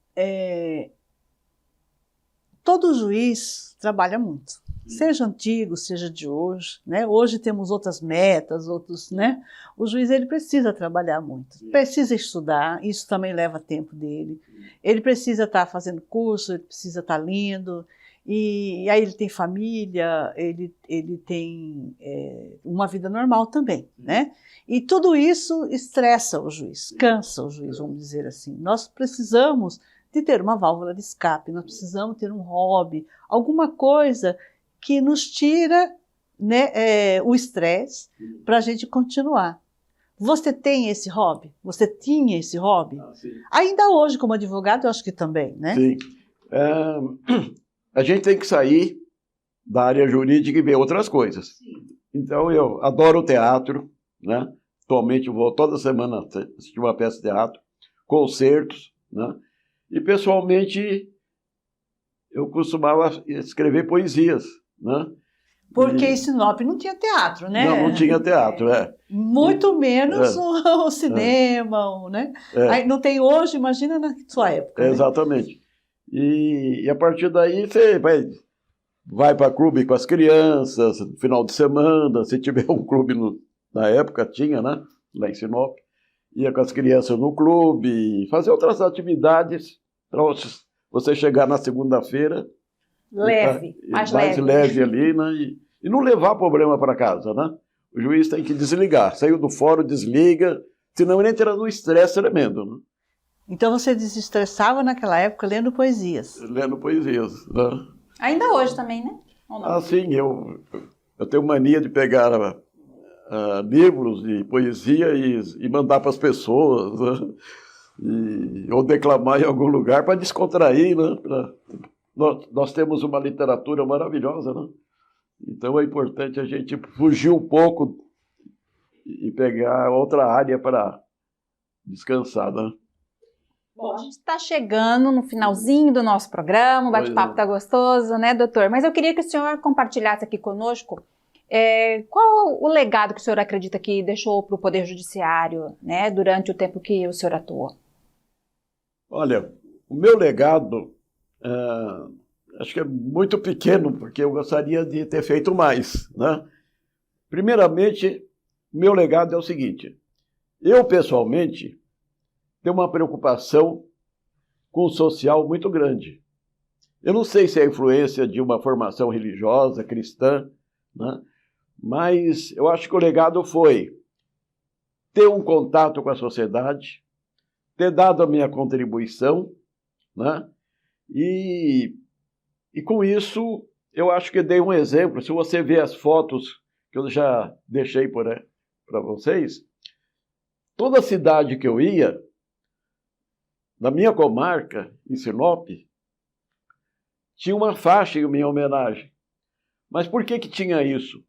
todo juiz trabalha muito, seja antigo, seja de hoje, né? Hoje temos outras metas, outros, né? O juiz ele precisa trabalhar muito, precisa estudar, isso também leva tempo dele. Ele precisa estar fazendo curso, ele precisa estar lendo, e aí ele tem família, ele tem uma vida normal também, né? E tudo isso estressa o juiz, cansa o juiz, vamos dizer assim. Nós precisamos de ter uma válvula de escape, nós precisamos ter um hobby, alguma coisa que nos tira, né, o estresse para a gente continuar. Você tem esse hobby? Você tinha esse hobby? Ainda hoje, como advogado, eu acho que também, né? Sim. A gente tem que sair da área jurídica e ver outras coisas. Então, eu adoro teatro, né? Atualmente eu vou toda semana assistir uma peça de teatro, concertos, né? E, pessoalmente, eu costumava escrever poesias, né? Porque em Sinop não tinha teatro, né? Não tinha teatro, Muito menos o cinema, né? Aí não tem hoje, imagina na sua época. Né? Exatamente. E a partir daí você vai para clube com as crianças, no final de semana, se tiver um clube na época, tinha, né? Lá em Sinop, ia com as crianças no clube, fazer outras atividades para você chegar na segunda-feira mais leve ali, né? E não levar problema para casa, né? O juiz tem que desligar, saiu do fórum, desliga, senão ele entra no estresse tremendo, né? Então você desestressava naquela época lendo poesias? Lendo poesias, né? Ainda hoje também, né? Ou não? Sim, eu tenho mania de pegar livros de poesia e mandar para as pessoas, né? Ou declamar em algum lugar para descontrair, né? Nós temos uma literatura maravilhosa, né? Então é importante a gente fugir um pouco e pegar outra área para descansar, né? Bom, a gente está chegando no finalzinho do nosso programa, o bate-papo está gostoso, né, doutor? Mas eu queria que o senhor compartilhasse aqui conosco qual o legado que o senhor acredita que deixou para o Poder Judiciário, né, durante o tempo que o senhor atuou. Olha, o meu legado acho que é muito pequeno, porque eu gostaria de ter feito mais, né? Primeiramente, o meu legado é o seguinte: eu, pessoalmente, tenho uma preocupação com o social muito grande. Eu não sei se é a influência de uma formação religiosa, cristã, né? Mas eu acho que o legado foi ter um contato com a sociedade, ter dado a minha contribuição, né? E com isso, eu acho que dei um exemplo. Se você ver as fotos que eu já deixei para vocês, toda cidade que eu ia, na minha comarca, em Sinop, tinha uma faixa em minha homenagem. Mas por que tinha isso?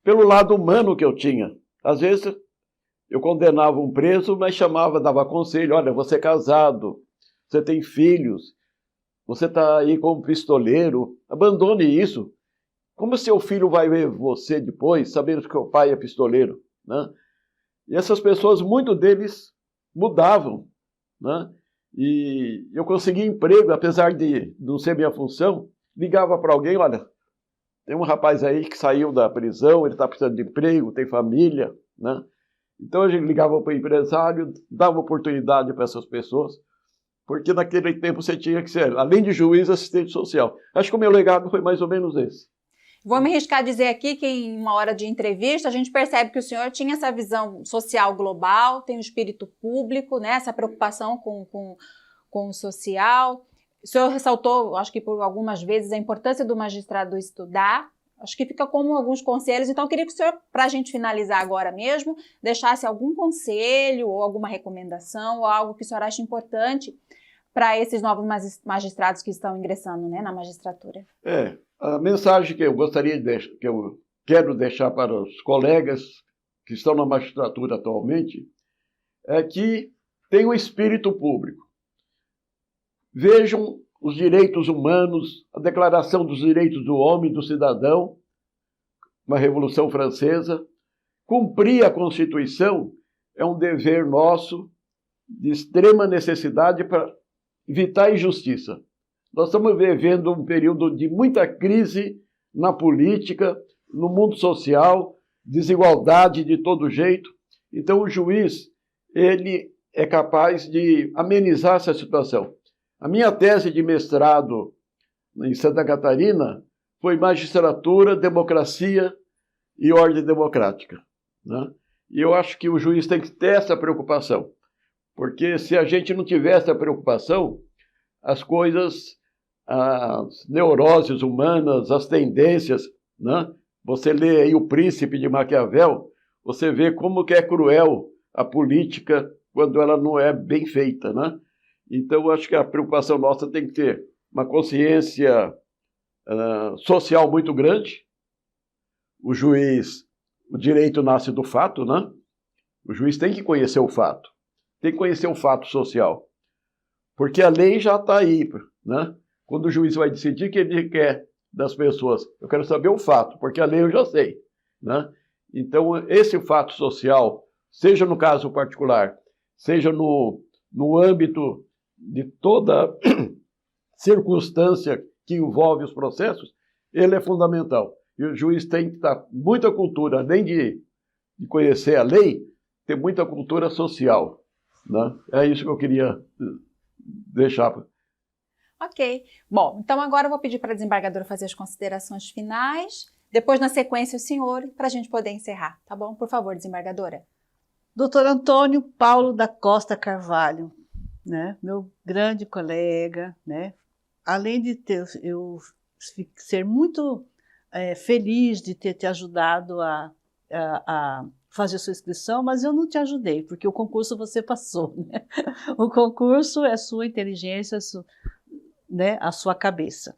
Pelo lado humano que eu tinha. Às vezes eu condenava um preso, mas chamava, dava conselho, olha, você é casado, você tem filhos, você está aí como pistoleiro, abandone isso. Como seu filho vai ver você depois, sabendo que o pai é pistoleiro, né? E essas pessoas, muitos deles mudavam, né? E eu consegui emprego, apesar de não ser minha função, ligava para alguém, olha, tem um rapaz aí que saiu da prisão, ele está precisando de emprego, tem família, né? Então a gente ligava para o empresário, dava oportunidade para essas pessoas, porque naquele tempo você tinha que ser, além de juiz, assistente social. Acho que o meu legado foi mais ou menos esse. Vou me arriscar a dizer aqui que em uma hora de entrevista a gente percebe que o senhor tinha essa visão social global, tem um espírito público, né, essa preocupação com o social. O senhor ressaltou, acho que por algumas vezes, a importância do magistrado estudar. Acho que fica como alguns conselhos. Então, eu queria que o senhor, para a gente finalizar agora mesmo, deixasse algum conselho ou alguma recomendação ou algo que o senhor acha importante para esses novos magistrados que estão ingressando, né, na magistratura. A mensagem que eu gostaria que eu quero deixar para os colegas que estão na magistratura atualmente é que tenham espírito público. Vejam os direitos humanos, a Declaração dos Direitos do Homem e do Cidadão, uma Revolução Francesa. Cumprir a Constituição é um dever nosso de extrema necessidade para evitar a injustiça. Nós estamos vivendo um período de muita crise na política, no mundo social, desigualdade de todo jeito. Então, o juiz, ele é capaz de amenizar essa situação. A minha tese de mestrado em Santa Catarina foi magistratura, democracia e ordem democrática, né? E eu acho que o juiz tem que ter essa preocupação, porque se a gente não tiver essa preocupação, as coisas, as neuroses humanas, as tendências, né? Você lê aí O Príncipe de Maquiavel, você vê como que é cruel a política quando ela não é bem feita, né? Então, eu acho que a preocupação nossa tem que ter uma consciência social muito grande. O juiz, o direito nasce do fato, né? O juiz tem que conhecer o fato, tem que conhecer o fato social, porque a lei já está aí, né? Quando o juiz vai decidir o que ele quer das pessoas, eu quero saber o fato, porque a lei eu já sei, né? Então, esse fato social, seja no caso particular, seja no âmbito de toda circunstância que envolve os processos, ele é fundamental. E o juiz tem que estar muita cultura, além de conhecer a lei, ter muita cultura social, né? É isso que eu queria deixar. Ok. Bom, então agora eu vou pedir para a desembargadora fazer as considerações finais, depois na sequência o senhor, para a gente poder encerrar, tá bom? Por favor, desembargadora. Doutor Antônio Paulo da Costa Carvalho, né? Meu grande colega, né? Além de eu ser muito feliz de ter te ajudado a fazer sua inscrição, mas eu não te ajudei, porque o concurso você passou, né? O concurso é sua inteligência, né? A sua cabeça.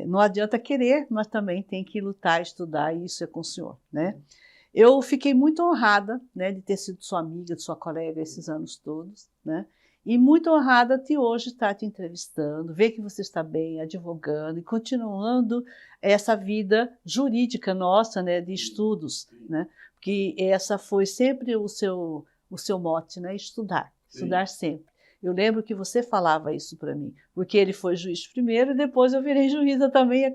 Não adianta querer, mas também tem que lutar, estudar, e isso é com o senhor, né? Eu fiquei muito honrada, né, de ter sido sua amiga, de sua colega esses anos todos, né? E muito honrada de hoje estar te entrevistando, ver que você está bem, advogando e continuando essa vida jurídica nossa, né, de estudos, né? Porque essa foi sempre o seu mote, né? Estudar sempre. Eu lembro que você falava isso para mim, porque ele foi juiz primeiro e depois eu virei juíza também e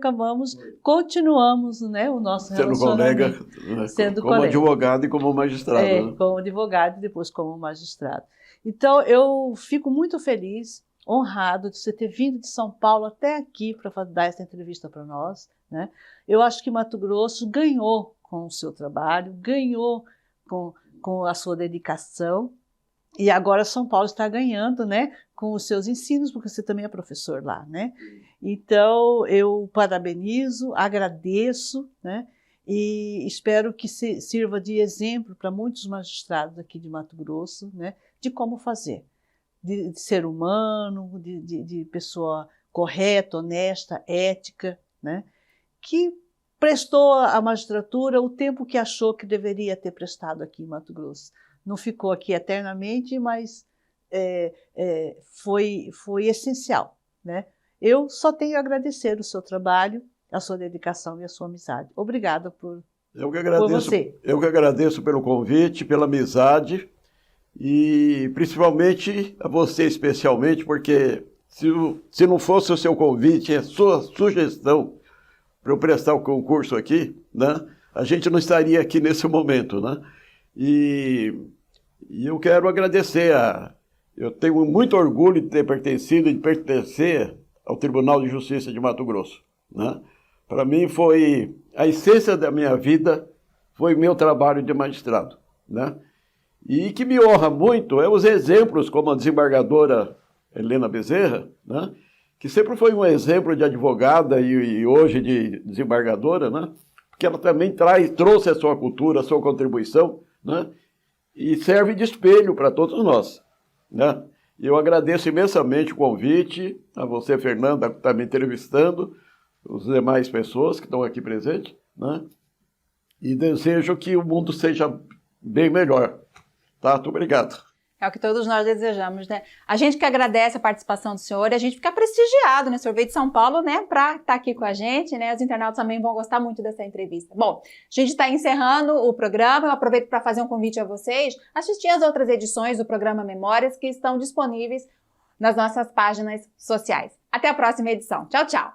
continuamos, né, o nosso relacionamento. Sendo colega, como advogado e como magistrado. Né? Como advogado e depois como magistrado. Então, eu fico muito feliz, honrado de você ter vindo de São Paulo até aqui para dar essa entrevista para nós, né? Eu acho que Mato Grosso ganhou com o seu trabalho, ganhou com a sua dedicação, e agora São Paulo está ganhando, né, com os seus ensinos, porque você também é professor lá, né? Então, eu parabenizo, agradeço, né? E espero que sirva de exemplo para muitos magistrados aqui de Mato Grosso, né, de como fazer, de ser humano, de pessoa correta, honesta, ética, né? Que prestou à magistratura o tempo que achou que deveria ter prestado aqui em Mato Grosso. Não ficou aqui eternamente, mas foi essencial, né? Eu só tenho a agradecer o seu trabalho, a sua dedicação e a sua amizade. Obrigada por você. Eu que agradeço pelo convite, pela amizade e principalmente a você especialmente, porque se não fosse o seu convite, a sua sugestão para eu prestar o concurso aqui, né, a gente não estaria aqui nesse momento, né? E eu quero agradecer eu tenho muito orgulho de ter pertencido e de pertencer ao Tribunal de Justiça de Mato Grosso, né? Para mim foi a essência da minha vida, foi meu trabalho de magistrado, né? E que me honra muito é os exemplos como a desembargadora Helena Bezerra, né? Que sempre foi um exemplo de advogada e hoje de desembargadora, né? Porque ela também trouxe a sua cultura, a sua contribuição, né? E serve de espelho para todos nós, né? Eu agradeço imensamente o convite, a você, Fernanda, que está me entrevistando, as demais pessoas que estão aqui presentes, né? E desejo que o mundo seja bem melhor. Tá? Muito obrigado. É o que todos nós desejamos, né? A gente que agradece a participação do senhor e a gente fica prestigiado, né? O senhor veio de São Paulo, né? Para estar aqui com a gente, né? Os internautas também vão gostar muito dessa entrevista. Bom, a gente está encerrando o programa. Eu aproveito para fazer um convite a vocês assistir as outras edições do programa Memórias que estão disponíveis nas nossas páginas sociais. Até a próxima edição. Tchau, tchau!